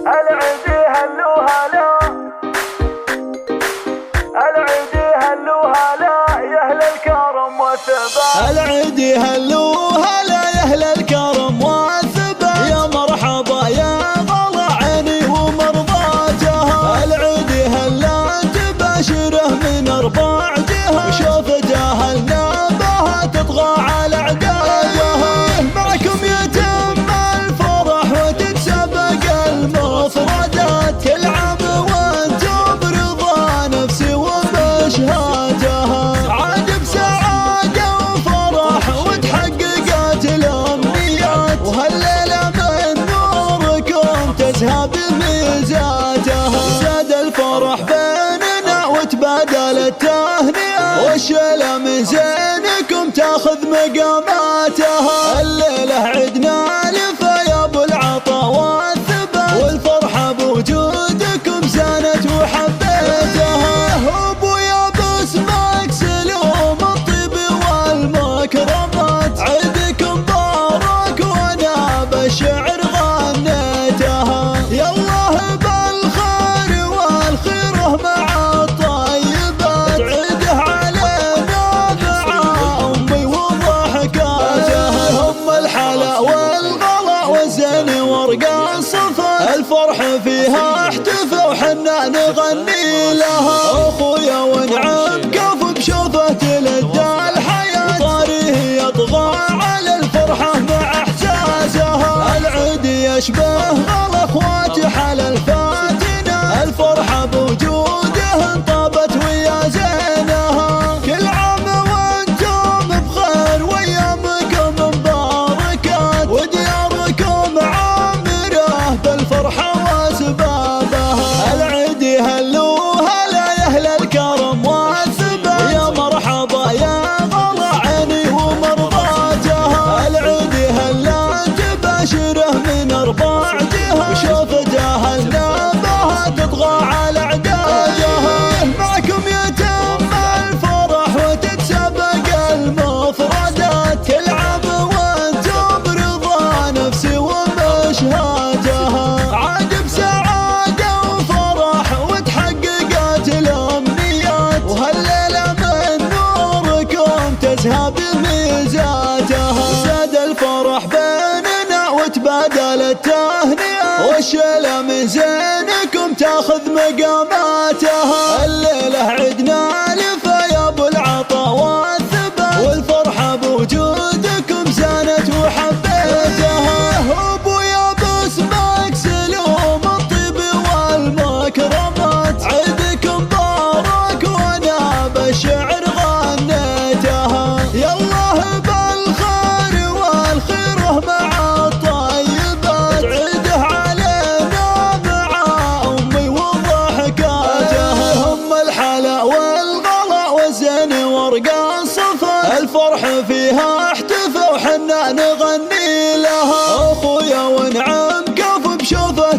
العيد هلو هلا، العيد هلو هلا يا أهل الكرم والثبات. العيد هلو هلا يا أهل الكرم والثبات، يا مرحبا يا غلا عيني ومرضاتها. العيد هلا تباشره من أربع جهات، وشوف جاهلنا بها تطغى على أعدادها. معكم يتم الفرح وتتسابق المفردات، كل عام وانتم برضا نفسي وبشهاتها. عاد بسعادة وفرح وتحققت الأمنيات، وهالليلة من نوركم تزهى بميزاتها. زاد الفرح بيننا وتبادل التهنئة، والشيلة من زينكم تاخذ مقاماتها. الليلة عدنا لفا يا ابو العطا والثبات، والفرحة بوجودكم زانت وحبيتها. ابويا باسمك سلوم الطيب والمكرمات، عيدكم مبارك وانا بالشعر غنيتها. يا الله بالخير والخيره مع الطيبات، عيده علينا مع امي وضحكاتها. هم الحلا والغلا والزين ورقا الصفا، الفرح فيها احتفى وحنا نغني لها. اخويا ونعم كف بشوفه تلدى الحياة، طاريه يطغى على الفرحة مع احساسها. العيد يشبه غلا اخوات حلا الفاتنة، الفرحة بوجوده انطابت ويا زينها. كل عام وانتم بخير وايامكم مباركات، ودياركم عامرة بالفرحة واسبابها. العيد هلو هلا يا اهل الكرم والثبات، يا مرحبا يا غلا عيني ومرضاتها. العيد هلا تباشره من أربع جهات، وشوف جاهلنا بها تطغى على أعدادها. معكم يتم الفرح وتتسابق المفردات، كل عام وانتم برضا نفسي وبشهاتها. عاد بسعادة وفرح وتحققت الأمنيات، وهالليلة من نوركم تزهى بميزاتها. زاد الفرح بيننا وتبادل التهنئة، والشيلة من زينكم تاخذ مقاماتها. الليلة عدنا لفا يا ابو العطا والثبات، والفرحة بوجودكم زانت وحبيتها. ابويا باسمك سلوم الطيب والمكرمات، عيدكم مبارك وانا بالشعر غنيتها. يا الله بالخير والخيره مع الطيبات، عيده علينا مع امي وضحكاتها. هم الحلا والغلا والزين ورقا الصفا، الفرح فيها احتفى وحنا نغني لها. اخويا ونعم كف بشوفه